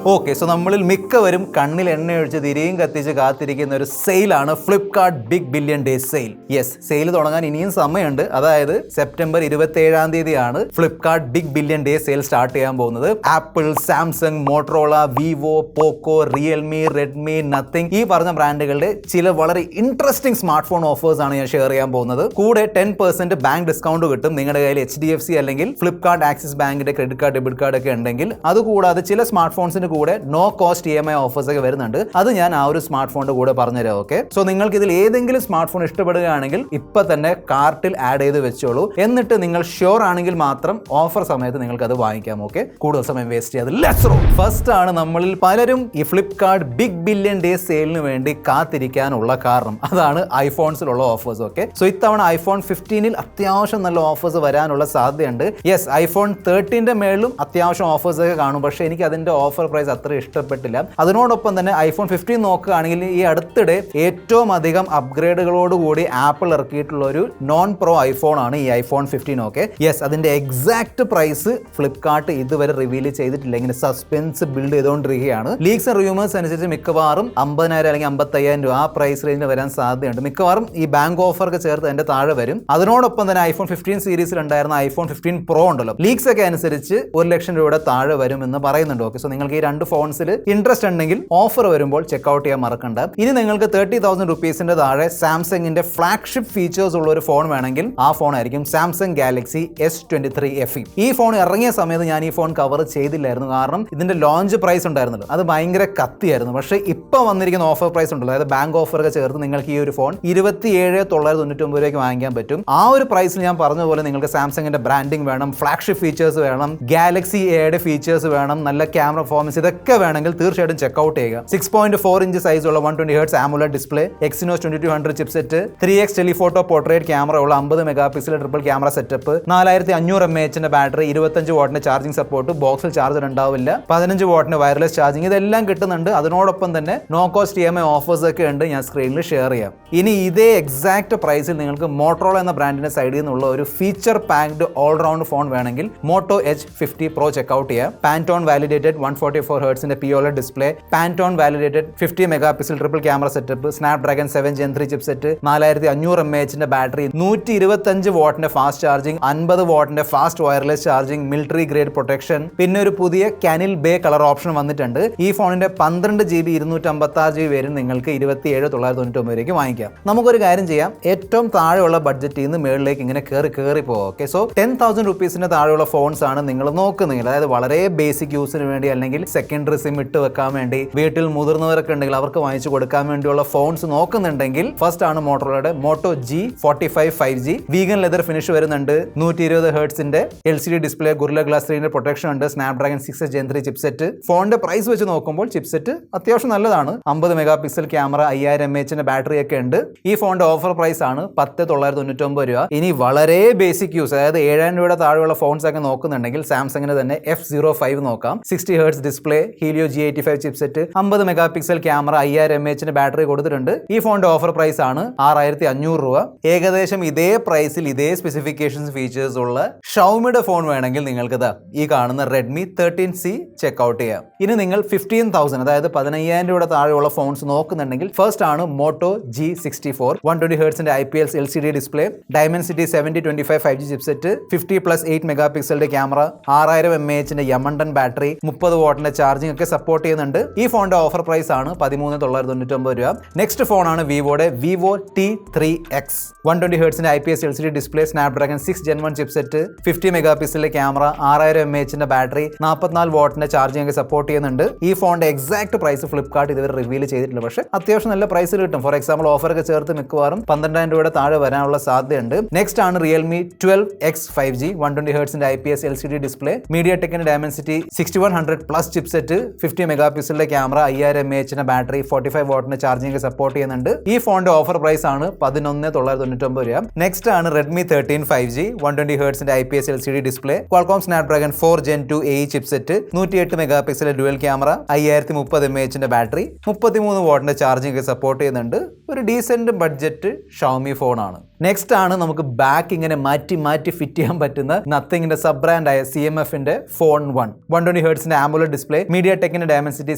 Okay, so നമ്മളിൽ മിക്കവരും കണ്ണിൽ എണ്ണയൊഴിച്ച് തിരിയും കത്തിച്ച് കാത്തിരിക്കുന്ന ഒരു സെയിലാണ് Flipkart big billion day sale. Yes, sale തുടങ്ങാൻ ഇനിയും സമയമുണ്ട്. അതായത് സെപ്റ്റംബർ 27-ാം തീയതിയാണ് Flipkart big billion day sale start ചെയ്യാൻ പോകുന്നത്. Apple, Samsung, Motorola, Vivo, Poco, Realme, Redmi, Nothing ഈ പറഞ്ഞ ബ്രാൻഡുകളുടെ ചില വളരെ ഇൻട്രസ്റ്റിംഗ് സ്മാർട്ട് ഫോൺ ഓഫേഴ്സ് ആണ് ഞാൻ ഷെയർ ചെയ്യാൻ പോകുന്നത്. കൂടെ 10% ബാങ്ക് ഡിസ്കൗണ്ട് കിട്ടും. നിങ്ങളുടെ കയ്യിൽ HDFC അല്ലെങ്കിൽ ഫ്ലിപ്കാർട്ട് ആക്സിസ് ബാങ്കിന്റെ ക്രെഡിറ്റ് കാർഡ്, ഡെബിറ്റ് കാർഡ് ഒക്കെ ഉണ്ടെങ്കിൽ. അതുകൂടാതെ ചില സ്മാർട്ട് ഫോൺസിന് കൂടെ നോ കോസ്റ്റ് EMI ഓഫേഴ്സ് ഒക്കെ വരുന്നുണ്ട്. അത് ഞാൻ ആ ഒരു സ്മാർട്ട് ഫോണിന്റെ കൂടെ പറഞ്ഞുതരാം. ഓക്കെ, സോ നിങ്ങൾക്ക് ഇതിൽ ഏതെങ്കിലും സ്മാർട്ട് ഫോൺ ഇഷ്ടപ്പെടുകയാണെങ്കിൽ ഇപ്പൊ തന്നെ കാർട്ടിൽ ആഡ് ചെയ്ത് വെച്ചോളൂ. എന്നിട്ട് നിങ്ങൾ ഷുവർ ആണെങ്കിൽ മാത്രം ഓഫർ സമയത്ത് നിങ്ങൾക്ക് അത് വാങ്ങിക്കാം. ഓക്കെ, കൂടുതൽ സമയം വേസ്റ്റ് ചെയ്യാതെ ലെറ്റ്സ് റോ. ഫസ്റ്റ് ആണ് നമ്മളിൽ പലരും ഈ ഫ്ലിപ്കാർട്ട് ബിഗ് ബില്യൺ ഡേ സെയിലിന് വേണ്ടി കാത്തിരിക്കാനുള്ള കാരണം. അതാണ് ഐഫോൺസിലുള്ള ഓഫേഴ്സ്. ഓക്കെ, സോ ഇത്തവണ iPhone 15 അത്യാവശ്യം നല്ല ഓഫേഴ്സ് വരാനുള്ള സാധ്യതയുണ്ട്. യെസ്, iPhone 13 മേളിലും അത്യാവശ്യം ഓഫേഴ്സ് ഒക്കെ കാണും. പക്ഷേ എനിക്ക് അതിന്റെ ഓഫർ പ്രൈസ് അത്ര ഇഷ്ടപ്പെട്ടില്ല. അതിനോടൊപ്പം തന്നെ iPhone 15 നോക്കുകയാണെങ്കിൽ ഈ അടുത്തിടെ ഏറ്റവും അധികം അപ്ഗ്രേഡുകളോടുകൂടി ആപ്പിൾ ഇറക്കിയിട്ടുള്ള ഒരു നോൺ പ്രോ ഐഫോൺ ആണ് ഈ iPhone 15. ഓക്കെ, യെസ്, അതിന്റെ എക്സാക്ട് പ്രൈസ് ഫ്ലിപ്കാർട്ട് ഇതുവരെ റിവീൽ ചെയ്തിട്ടില്ല. ഇങ്ങനെ സസ്പെൻസ് ബിൽഡ് ചെയ്തുകൊണ്ടിരിക്കുകയാണ്. ലീക്സ് ആൻഡ് റൂമേഴ്സ് അനുസരിച്ച് മിക്കവാറും 50,000 അല്ലെങ്കിൽ 55,000 രൂപ ആ പ്രൈസ് റേഞ്ചിൽ വരാൻ സാധ്യതയുണ്ട്. മിക്കവാറും ഈ ബാങ്ക് ഓഫർക്ക് ചേർത്ത് അതിന്റെ താഴെ വരും. അതിനോടൊപ്പം തന്നെ iPhone 15 സീരീസിൽ ഉണ്ടായിരുന്ന iPhone 15 Pro ഉണ്ടല്ലോ, ലീക്സ് ഒക്കെ അനുസരിച്ച് 1,00,000 രൂപയുടെ താഴെ വരും എന്ന് പറയുന്നുണ്ട്. ഓക്കെ, സോ നിങ്ങൾക്ക് ഈ രണ്ട് ഫോൺസിൽ ഇൻട്രസ്റ്റ് ഉണ്ടെങ്കിൽ ഓഫർ വരുമ്പോൾ ചെക്ക്ഔട്ട് ചെയ്യാൻ മറക്കണ്ട. ഇനി നിങ്ങൾക്ക് 30,000 റുപ്പീസിന്റെ താഴെ സാംസങ്ങിന്റെ ഫ്ലാഗ്ഷിപ്പ് ഫീച്ചേഴ്സ് ഉള്ള ഒരു ഫോൺ വേണമെങ്കിൽ ആ ഫോൺ ആയിരിക്കും സാംസങ് ഗാലക്സി S23 FE. ഈ ഫോൺ ഇറങ്ങിയ സമയത്ത് ഞാൻ ഈ ഫോൺ കവർ ചെയ്തില്ലായിരുന്നു. കാരണം ഇതിന്റെ ലോഞ്ച് പ്രൈസ് ഉണ്ടായിരുന്നല്ലോ, അത് ഭയങ്കര കത്തിയായിരുന്നു. പക്ഷേ ഇപ്പൊ വന്നിരിക്കുന്ന ഓഫർ പ്രൈസ് ഉണ്ടല്ലോ, അതായത് ബാങ്ക് ഓഫറൊക്കെ ചേർത്ത് നിങ്ങൾക്ക് ഈ ഒരു ഫോൺ 27,999 രൂപയ്ക്ക് വാങ്ങിക്കാൻ പറ്റും. ആ ഒരു പ്രൈസിൽ ഞാൻ പറഞ്ഞ പോലെ നിങ്ങൾക്ക് സാംസങ്ങിന്റെ ബ്രാൻഡിംഗ് വേണം, ഫ്ലാഗ്ഷിപ്പ് ഫീച്ചേഴ്സ് വേണം, ഗാലക്സി എയുടെ ഫീച്ചേഴ്സ് വേണം, നല്ല ക്യാമറ പെർഫോമൻസ്, ഇതൊക്കെ വേണമെങ്കിൽ തീർച്ചയായിട്ടും ചെക്ക്ഔട്ട് ചെയ്യുക. 6.4 ഇഞ്ച് സൈസുള്ള 120 Hz AMOLED display, Exynos 2200 chipset, 3x telephoto portrait camera ഉള്ള 50 mega pixel triple camera setup, 4500 mAh battery, 25 വാട്ടിന്റെ ചാർജിംഗ് സപ്പോർട്ട്, ബോക്സിൽ ചാർജർ ഉണ്ടാവില്ല, 15 വാട്ടിന് വയർലെസ് ചാർജിംഗ്, ഇതെല്ലാം കിട്ടുന്നുണ്ട്. അതിനോടൊപ്പം തന്നെ നോ കോസ്റ്റ് EMI ഓഫേഴ്സ് ഒക്കെ ഉണ്ട്. ഞാൻ സ്ക്രീനിൽ ഷെയർ ചെയ്യാം. ഇനി ഇതേ എക്സാക്ട് പ്രൈസിൽ നിങ്ങൾക്ക് മോട്ടറോള എന്ന ബ്രാൻഡിന്റെ സൈഡിൽ നിന്നുള്ള ഒരു ഫീച്ചർ പാക്ഡ് ഓൾറൗണ്ട് ഫോൺ വേണമെങ്കിൽ Moto Edge 50 Pro ചെക്ക്ഔട്ട് ചെയ്യാം. Pantone validated 144 Hz POLED display, Pantone validated 50 mega pixel triple camera setup, Snapdragon 7 Gen 3 chipset, 4500 mAh battery, 125 വാട്ടിന്റെ ഫാസ്റ്റ് ചാർജിംഗ്, 50 വാട്ടിന്റെ fast wireless charging, military grade protection. പിന്നെ ഒരു പുതിയ കാനിൽ bay colour option വന്നിട്ടുണ്ട്. ഈ ഫോണിന്റെ 12GB 256GB variant നിങ്ങൾക്ക് 27,999 രൂപയ്ക്ക് വാങ്ങിക്കാം. നമുക്കൊരു കാര്യം ചെയ്യാം, ഏറ്റവും താഴെയുള്ള ബഡ്ജറ്റിൽ നിന്ന് മേളിലേക്ക് ഇങ്ങനെ കയറി പോകാം. ഓക്കെ, സോ 10,000 റുപ്പീസിന്റെ താഴെയുള്ള ഫോൺസ് ആണ് നിങ്ങൾ നോക്കുന്നെങ്കിൽ, അതായത് വളരെ ബേസിക് യൂസിന് വേണ്ടി അല്ലെങ്കിൽ സെക്കൻഡറി സിം ഇട്ട് വെക്കാൻ വേണ്ടി, വീട്ടിൽ മുതിർന്നവരൊക്കെ ഉണ്ടെങ്കിൽ അവർക്ക് വാങ്ങിച്ചു കൊടുക്കാൻ വേണ്ടിയുള്ള ഫോൺസ് നോക്കുന്നുണ്ടെങ്കിൽ ഫസ്റ്റ് ആണ് മോട്ടോറോളയുടെ Moto G45 5G. Vegan leather finish വരുന്നുണ്ട്, 120 Hzന്റെ LCD ഡിസ്പ്ലേ, ഗുറില്ല ഗ്ലാസ് 3ന്റെ പ്രൊട്ടക്ഷൻ ഉണ്ട്, സ്നാപ്ഡ്രാഗൺ 6 Gen 3 ചിപ്സെറ്റ്. ഫോണിന്റെ പ്രൈസ് വെച്ച് നോക്കുമ്പോൾ ചിപ്സെറ്റ് അത്യാവശ്യം നല്ലതാണ്. 50 മെഗാ പിക്സൽ ക്യാമറ, 5000 mAhന്റെ ബാറ്ററി ഒക്കെ ഉണ്ട്. ഈ ഫോണിന്റെ ഓഫർ പ്രൈസ് ആണ് 10,999 രൂപ. ഇനി വളരെ ബേസിക് യൂസ്, അതായത് 7,000 രൂപയുടെ താഴെയുള്ള ഫോൺസ് ഒക്കെ നോക്കുന്നുണ്ടെങ്കിൽ സാംസങ്ങിന് തന്നെ F05 നോക്കാം. 60 Hz display, Helio G85 chipset, 50 mega pixel camera, 5000 mAhന്റെ ബാറ്ററി കൊടുത്തിട്ടുണ്ട്. ഈ ഫോണിന്റെ ഓഫർ പ്രൈസ് ആണ് 6,500 രൂപ. ഏകദേശം ഇതേ പ്രൈസിൽ ഇതേ സ്പെസിഫിക്കേഷൻസ് ഫീച്ചേഴ്സ് ഉള്ള ഷൗമിയുടെ ഫോൺ വേണമെങ്കിൽ നിങ്ങൾക്ക് ഈ കാണുന്ന Redmi 13C ചെക്ക്ഔട്ട് ചെയ്യാം. ഇനി നിങ്ങൾ 15,000 അതായത് 15,000 രൂപയുടെ താഴെയുള്ള ഫോൺസ് നോക്കുന്നുണ്ടെങ്കിൽ ഫസ്റ്റ് ആണ് Moto G64, 120 Hzന്റെ IPS LCD display, Dimensity 7025 5G chipset, 50+8 mega പിക്സലിന്റെ ക്യാമറ, 6000 mAhന്റെ യമണ്ടൻ ബാറ്ററി, 30 വാട്ടിന്റെ ചാർജിംഗ് ഒക്കെ സപ്പോർട്ട് ചെയ്യുന്നുണ്ട്. ഈ ഫോണിന്റെ ഓഫർ പ്രൈസ് ആണ് 13,999 രൂപ. നെക്സ്റ്റ് ഫോൺ ആണ് വിവോയുടെ Vivo T3X, 120 Hzന്റെ IPS LCD display, Snapdragon 6 Gen 1 chipset, 50 mega പിക്സലിന്റെ ക്യാമറ, 6000 mAhന്റെ ബാറ്ററി, 44 വാട്ടിന്റെ ചാർജിംഗ് ഒക്കെ സപ്പോർട്ട് ചെയ്യുന്നുണ്ട്. ഈ ഫോണിന്റെ എക്സാക്ട് പ്രൈസ് ഫ്ലിപ്കാർട്ട് ഇതുവരെ റിവീൽ ചെയ്തിട്ടില്ല, പക്ഷേ അത്യാവശ്യം നല്ല പ്രൈസിൽ കിട്ടും. ഫോർ എക്സാമ്പിൾ ഓഫറൊക്കെ ചേർത്ത് മിക്കവാറും 12,000 രൂപയുടെ താഴെ വരാനുള്ള സാധ്യതയുണ്ട്. നെക്സ്റ്റ് ആണ് Realme 12X 5G, 120 Hzന്റെ IPS LCD ഡിസ്പ്ലേ, MediaTekന്റെ Dimensity 6100+ ചിപ്സെറ്റ്, 50 മെഗാ പിക്സലിന്റെ ക്യാമറ, 5000 mAhന്റെ ബാറ്ററി, 45 വാട്ടിന്റെ ചാർജിംഗ് ഒക്കെ സപ്പോർട്ട് ചെയ്യുന്നുണ്ട്. ഈ ഫോണിന്റെ ഓഫർ പ്രൈസ് ആണ് 11,999 രൂപ. നെക്സ്റ്റ് ആണ് Redmi 13 5G, 120 Hzന്റെ IPS LCD display, Qualcomm Snapdragon 4 Gen 2 AE chipset, 108 mega പിക്സലിന്റെ ഡ്യുവൽ ക്യാമറ, 5030 mAhന്റെ ബാറ്ററി, 33 വാട്ടിന്റെ ചാർജിംഗ് ഒക്കെ സപ്പോർട്ട് ചെയ്യുന്നുണ്ട്. ഒരു ഡീസന്റ് ബഡ്ജറ്റ് ഷവമി ഫോണാണ്. നെക്സ്റ്റ് ആണ് നമുക്ക് ബാക്ക് ഇങ്ങനെ മാറ്റി മാറ്റി ഫിറ്റ് ചെയ്യാൻ പറ്റുന്ന നത്തിങ്ങിന്റെ സബ് ബ്രാൻഡായ CMFന്റെ ഫോൺ 120 ഹെർട്സിന്റെ ആംബുലറ്റ് ഡിസ്പ്ലേ, മീഡിയ ടെക്കിന്റെ ഡയമൻസിറ്റി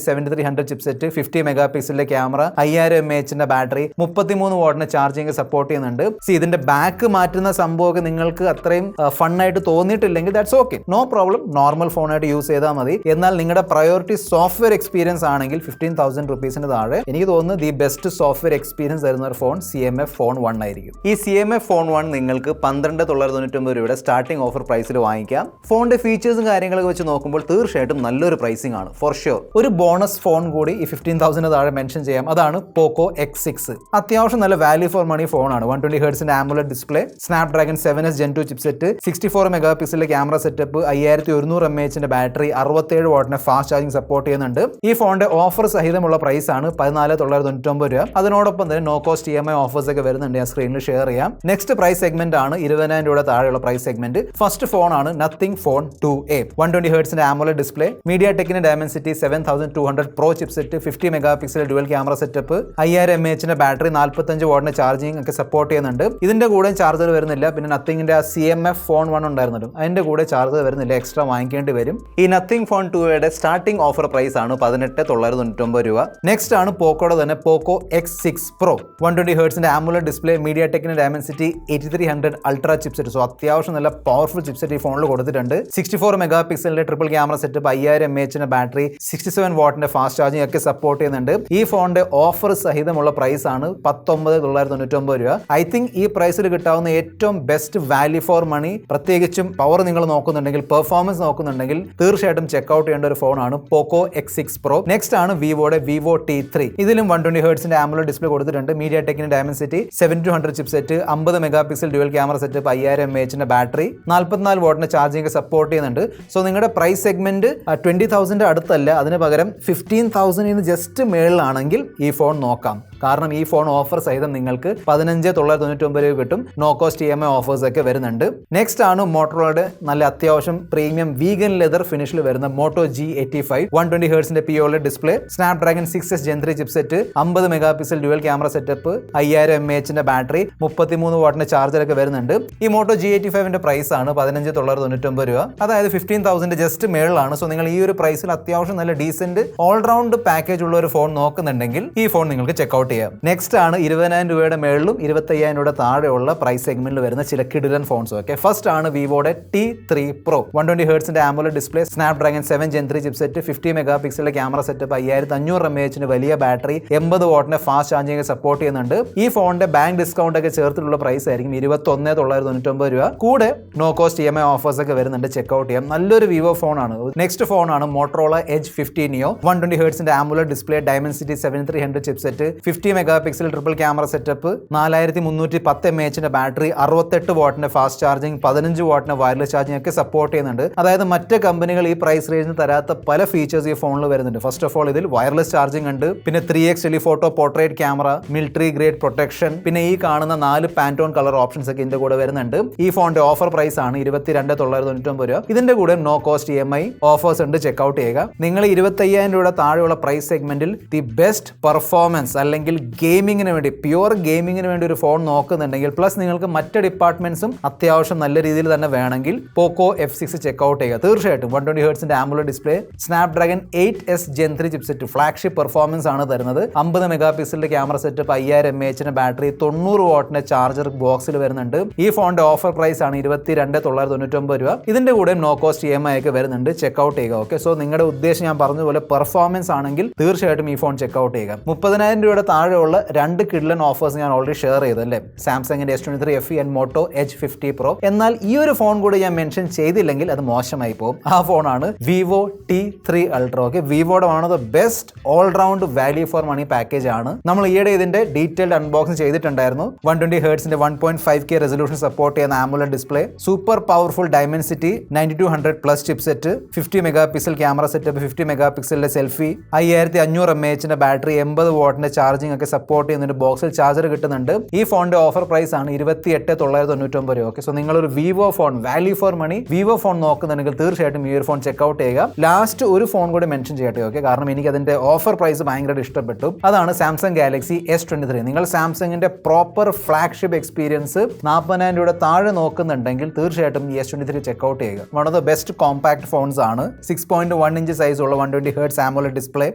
7300 ചിപ്സെറ്റ്, 50 മെഗാ പിക്സലിന്റെ ക്യാമറ, 5000 mAhന്റെ ബാറ്ററി, 33 വാട്ടിന്റെ ചാർജിങ് സപ്പോർട്ട് ചെയ്യുന്നുണ്ട്. ഇതിന്റെ ബാക്ക് മാറ്റുന്ന സംഭവമൊക്കെ നിങ്ങൾക്ക് അത്രയും ഫണ്ണായിട്ട് തോന്നിയിട്ടില്ലെങ്കിൽ that's okay, no problem, normal ഫോണായിട്ട് യൂസ് ചെയ്താൽ മതി. എന്നാൽ നിങ്ങളുടെ പ്രയോറിറ്റി സോഫ്റ്റ്വെയർ എക്സ്പീരിയൻസ് ആണെങ്കിൽ 15,000 റുപ്പീസിന് താഴെ എനിക്ക് തോന്നുന്നു ദി ബെസ്റ്റ് സോഫ്റ്റ്വെയർ എക്സ്പീരിയൻസ് തരുന്ന ഒരു ഫോൺ CMF ഫോൺ 1 ആയിരിക്കും. ഈ CMF ഫോൺ 1 നിങ്ങൾക്ക് 12,999 രൂപയുടെ സ്റ്റാർട്ടിംഗ് ഓഫർ പ്രൈസിൽ വാങ്ങിക്കാം. ഫോണിന്റെ ഫീച്ചേഴ്സും കാര്യങ്ങളൊക്കെ വെച്ച് നോക്കുമ്പോൾ തീർച്ചയായിട്ടും നല്ലൊരു പ്രൈസിംഗ് ആണ് ഫോർ ഷുവർ. ഒരു ബോണസ് ഫോൺ കൂടി ഈ 15,000 താഴെ മെൻഷൻ ചെയ്യാം, അതാണ് പോക്കോ X6. അത്യാവശ്യം നല്ല വാല്യൂ ഫോർ മണി ഫോണാണ്. 120 ഹെർട്സിന്റെ AMOLED display, Snapdragon 7S Gen 2 chipset, 64 mega പിക്സലിന്റെ ക്യാമറ സെറ്റപ്പ്, 5100 mAhന്റെ ബാറ്ററി, 67 വാട്ടിന്റെ ഫാസ്റ്റ് ചാർജിംഗ് സപ്പോർട്ട് ചെയ്യുന്നുണ്ട്. ഈ ഫോണിന്റെ ഓഫർ സഹിതമുള്ള പ്രൈസ് ആണ് 14,999 രൂപ. അതിനോടൊപ്പം തന്നെ നോ കോസ്റ്റ് EMI ഓഫേഴ്സ് ഒക്കെ വരുന്നുണ്ട്, ഞാൻ സ്ക്രീനിൽ ഷെയർ ചെയ്യാം. നെക്സ്റ്റ് പ്രൈസ് സെഗ്മെന്റ് ആണ് 20,000 രൂപ താഴെയുള്ള പ്രൈസ് സെഗ്മെന്റ്. ഫസ്റ്റ് ഫോൺ ആണ് നത്തിങ് ഫോൺ 2A. 120 ഹെർട്സിന്റെ ആംബുലറ്റ് ഡിസ്പ്ലേ, മീഡിയ ടെക്കിന്റെ Dimensity 7200 pro chipset, 50 mega pixel dual camera setup, 5000 mAhന്റെ ബാറ്ററി, 45 വാട്ടിന്റെ ചാർജിംഗ് ഒക്കെ സപ്പോർട്ട് ചെയ്യുന്നുണ്ട്. ഇതിന്റെ കൂടെ ചാർജർ വരുന്നില്ല. പിന്നെ നത്തിങ്ങിന്റെ CMF ഫോൺ 1 ഉണ്ടായിരുന്നല്ലോ, അതിന്റെ കൂടെ ചാർജർ വരുന്നില്ല, എക്സ്ട്രാ വാങ്ങിക്കേണ്ടി വരും. ഈ നത്തിങ് ഫോൺ 2യുടെ സ്റ്റാർട്ടിംഗ് ഓഫർ പ്രൈസ് ആണ് 18,999 രൂപ. നെക്സ്റ്റ് ആണ് പോക്കോയുടെ തന്നെ പോക്കോ X6 Pro. 120 ഹെർട്സിന്റെ ആംബുലറ്റ് ഡിസ്പ്ലേ, മീഡിയ ടെക്കിന്റെ ഡയമൻസിറ്റി 8300 അൾട്രാ ചിപ്സെറ്റ്. സോ അത്യാവശ്യം നല്ല പവർഫുൾ ചിപ്സെറ്റ് ഈ ഫോണിൽ കൊടുത്തിട്ടുണ്ട്. 64 mega pixel triple camera setup, 5000 mAhന്റെ ബാറ്ററി, 67 വാട്ടിന്റെ ഫാസ്റ്റ് ചാർജിംഗ് ഒക്കെ സപ്പോർട്ട് ചെയ്യുന്നുണ്ട്. ഈ ഫോണിന്റെ ഓഫർ സഹിതമുള്ള പ്രൈസ് ആണ് 19,999 രൂപ. ഐ തിങ്ക് ഈ പ്രൈസിൽ കിട്ടാവുന്ന ഏറ്റവും ബെസ്റ്റ് വാല്യൂ ഫോർ മണി, പ്രത്യേകിച്ചും പവർ നിങ്ങൾ നോക്കുന്നുണ്ടെങ്കിൽ, പെർഫോമൻസ് നോക്കുന്നുണ്ടെങ്കിൽ തീർച്ചയായിട്ടും ചെക്ക്ഔട്ട് ചെയ്യേണ്ട ഒരു ഫോണാണ് പോക്കോ X6 Pro. നെക്സ്റ്റ് ആണ് വിവോയുടെ വിവോ T3. ഇതിലും 120 ഹെർട്സിന്റെ ആംബുലറ്റ് ഡിസ്പ്ലേ കൊടുത്തിട്ടുണ്ട്. മീഡിയ ടെക്കിന്റെ Dimensity 7200 chipset, 50 mega pixel dual camera setup, 5000 mAhന്റെ ബാറ്ററി, 44 വാട്ടിന്റെ ചാർജിംഗ് സപ്പോർട്ട് ചെയ്യുന്നുണ്ട്. സോ നിങ്ങളുടെ പ്രൈസ് സെഗ്മെന്റ് 20,000 അടുത്തല്ല, അതിന് പകരം 15,000 ജസ്റ്റ് മേളിലാണെങ്കിൽ ഈ ഫോൺ നോക്കാം. കാരണം ഈ ഫോൺ ഓഫർ സഹിതം നിങ്ങൾക്ക് 15,999 രൂപ കിട്ടും. നോ കോസ്റ്റ് EMI ഓഫേഴ്സ് ഒക്കെ വരുന്നുണ്ട്. നെക്സ്റ്റ് ആണ് മോട്ടോറോളയുടെ നല്ല അത്യാവശ്യം പ്രീമിയം വീഗൻ ലെതർ ഫിനിഷിൽ വരുന്ന മോട്ടോ G85. 120 ഹെർട്സിന്റെ POLED display, Snapdragon 6S Gen 3 chipset, 50 mega pixel dual camera setup, 5000 mAhന്റെ ബാറ്ററി, 33 വാട്ടിന്റെ ചാർജർ ഒക്കെ വരുന്നുണ്ട്. ഈ മോട്ടോ G85ന്റെ പ്രൈസ് ആണ് 15,999 രൂപ. അതായത് 15,000 ജസ്റ്റ് മേളിലാണ്. സോ നിങ്ങൾ ഈ ഒരു പ്രൈസിൽ അത്യാവശ്യം നല്ല ഡീസന്റ് ഓൾറൗണ്ട് പാക്കേജ് ഉള്ള ഒരു ഫോൺ നോക്കുന്നുണ്ടെങ്കിൽ ഈ ഫോൺ നിങ്ങൾക്ക് ചെക്ക്ഔട്ട് ചെയ്യാം. നെക്സ്റ്റ് ആണ് 20,000 രൂപയുടെ മേളിലും 25,000 രൂപയുടെ താഴെയുള്ള പ്രൈസ് സെഗ്മെന്റിൽ വരുന്ന ചില കിടിലൻ ഫോൺസ്. ഓക്കെ, ഫസ്റ്റ് ആണ് വിവോയുടെ T3 Pro. 120 ഹെർട്സിന്റെ AMOLED display, Snapdragon 7 Gen 3 chipset, 50 mega പിക്സലിന്റെ ക്യാമറ സെറ്റപ്പ്, 5500 mAhന്റെ വലിയ ബാറ്ററി, 80 വാട്ടിന്റെ ഫാസ്റ്റ് ചാർജിംഗ് സപ്പോർട്ട് ചെയ്യുന്നുണ്ട്. ഈ ഫോണിന്റെ ബാങ്ക് ഡിസ്കൗണ്ട് ഒക്കെ ചേർത്തിട്ടുള്ള പ്രൈസ് ആയിരിക്കും 21,999 രൂപ. കൂടെ നോ കോസ്റ്റ് EMI ഓഫേഴ്സ് ഒക്കെ വരുന്നുണ്ട്, ചെക്ക്ഔട്ട് ചെയ്യാം. നല്ലൊരു വിവോ ഫോണാണ്. നെക്സ്റ്റ് ഫോണാണ് മോട്ടോറോള Edge 50 Neo. 120 ഹെർട്സിന്റെ AMOLED display, Dimensity 7300 chipset, 50 mega pixel triple camera setup, 4310 mAhന്റെ ബാറ്ററി, 68 വാട്ടിന്റെ ഫാസ്റ്റ് ചാർജിംഗ്, 15 വാട്ടിന്റെ വയർലെസ് ചാർജിംഗ് ഒക്കെ സപ്പോർട്ട് ചെയ്യുന്നുണ്ട്. അതായത് മറ്റ് കമ്പനികൾ ഈ പ്രൈസ് റേഞ്ചിന് തരാത്ത പല ഫീച്ചേഴ്സ് ഈ ഫോണിൽ വരുന്നുണ്ട്. ഫസ്റ്റ് ഓഫ് ഓൾ ഇതിൽ വയർലെസ് ചാർജിംഗ് ഉണ്ട്, പിന്നെ 3x telephoto portrait camera, military grade protection, പിന്നെ ഈ കാണുന്ന 4 പാന്റോൺ കളർ ഓപ്ഷൻസ് ഒക്കെ ഇതിന്റെ കൂടെ വരുന്നുണ്ട്. ഈ ഫോണിന്റെ ഓഫർ പ്രൈസ് ആണ് 22,999 രൂപ. ഇതിന്റെ കൂടെ നോ കോസ്റ്റ് EMI ഓഫേഴ്സ് ഉണ്ട്, ചെക്ക്ഔട്ട് ചെയ്യുക. നിങ്ങൾ 25,000 രൂപയുടെ താഴെയുള്ള പ്രൈസ് സെഗ്മെന്റിൽ ദി ബെസ്റ്റ് പെർഫോമൻസ് അല്ലെങ്കിൽ ഗെയിമിങ്ങിന് വേണ്ടി, പ്യുവർ ഗെയിമിങ്ങിന് വേണ്ടി ഒരു ഫോൺ നോക്കുന്നുണ്ടെങ്കിൽ, പ്ലസ് നിങ്ങൾക്ക് മറ്റ് ഡിപ്പാർട്ട്മെന്റ്സും അത്യാവശ്യം നല്ല രീതിയിൽ തന്നെ വേണമെങ്കിൽ പോക്കോ F6 ചെക്ക്ഔട്ട് ചെയ്യുക. തീർച്ചയായിട്ടും 120 ഹെർട്സിന്റെ AMOLED display, Snapdragon 8S Gen 3 chipset, flagship performance ആണ് തരുന്നത്. 50 മെഗാ പിക്സലിന്റെ ക്യാമറ സെറ്റപ്പ്, 5000 mAhന്റെ ബാറ്ററി, 90 വാട്ടിന്റെ ചാർജർ ബോക്സിൽ വരുന്നുണ്ട്. ഈ ഫോണിന്റെ ഓഫർ പ്രൈസ് ആണ് 22,999 രൂപ. ഇതിന്റെ കൂടെ നോ കോസ്റ്റ് EMI ഒക്കെ വരുന്നുണ്ട്, ചെക്ക്ഔട്ട് ചെയ്യുക. ഓക്കെ, സോ നിങ്ങളുടെ ഉദ്ദേശം ഞാൻ പറഞ്ഞതുപോലെ പെർഫോമൻസ് ആണെങ്കിൽ തീർച്ചയായിട്ടും ഈ ഫോൺ ചെക്ക്ഔട്ട് ചെയ്യുക. 30,000 രൂപയുടെ താഴെയുള്ള 2 കിഡ്ലൻ ഓഫേഴ്സ് ഞാൻ ഓൾറെഡി ഷെയർ ചെയ്തല്ലേ, സാംസങ്ങിന്റെ S23 FE and Moto Edge 50 Pro. എന്നാൽ ഈ ഒരു ഫോൺ കൂടി ഞാൻ മെൻഷൻ ചെയ്തില്ലെങ്കിൽ അത് മോശമായി പോകും. ആ ഫോണാണ് വിവോ T3 Ultra. ഓക്കെ, വിവോയുടെ one of the best all round value for money package ആണ്. നമ്മൾ ഈയിടെ ഇതിന്റെ ഡീറ്റെയിൽഡ് അൺബോക്സിംഗ് ചെയ്തിട്ടുണ്ടായിരുന്നു. 120 ഹെർട്സിന്റെ 1.5K റെസൊല്യൂഷൻ സപ്പോർട്ട് ചെയ്യുന്ന AMOLED display, super powerful Dimensity 9200 plus chipset, 50 mega pixel camera setup, 50 mega പിക്സലിന്റെ സെൽഫി, 5500 mAhന്റെ battery, 80 വാട്ടിന്റെ ചാർജിംഗ് ചാർജിങ് ഒക്കെ സപ്പോർട്ട് ചെയ്യുന്നുണ്ട്, ബോക്സിൽ ചാർജർ കിട്ടുന്നുണ്ട്. ഈ ഫോണിന്റെ ഓഫർ പ്രൈസ് ആണ് 28,999 രൂപ. ഓക്കെ, സോ നിങ്ങളൊരു Vivo phone value for money Vivo phone നോക്കുന്നുണ്ടെങ്കിൽ തീർച്ചയായിട്ടും ഈ ഒരു ഫോൺ ചെക്ക്ഔട്ട് ചെയ്യുക. ലാസ്റ്റ് ഒരു ഫോൺ കൂടി മെൻഷൻ ചെയ്യട്ടെ, ഓക്കെ, കാരണം എനിക്ക് അതിന്റെ ഓഫർ പ്രൈസ് ഭയങ്കരമായിട്ട് ഇഷ്ടപ്പെട്ടു. അതാണ് സാംസങ് ഗാലക്സി S23. നിങ്ങൾ സാംസങ്ങിന്റെ പ്രോപ്പർ ഫ്ലാഗ്ഷിപ്പ് എക്സ്പീരിയൻസ് 40,000 രൂപയുടെ താഴെ നോക്കുന്നുണ്ടെങ്കിൽ തീർച്ചയായിട്ടും ഈ S23 ചെക്ക്ഔട്ട് ചെയ്യുക. One of the best compact phones ആണ്. 6.1 ഇഞ്ച് സൈസ് ഉള്ള 120 Hz AMOLED display,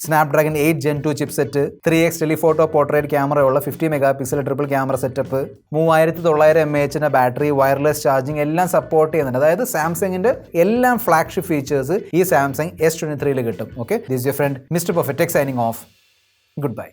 Snapdragon 8 Gen 2 chipset, 3x telephoto portrait camera ഉള്ള 50 mega pixel triple camera setup, 3900 mAh battery, wireless charging എല്ലാം support ചെയ്യുന്നുണ്ട്. അതായത് സാംസങ്ങിന്റെ എല്ലാം ഫ്ലാഗ്ഷിപ്പ് ഫീച്ചേഴ്സ് ഈ സാംസങ് S23 കിട്ടും. Okay, this your friend mister perfect tech signing off. Good bye.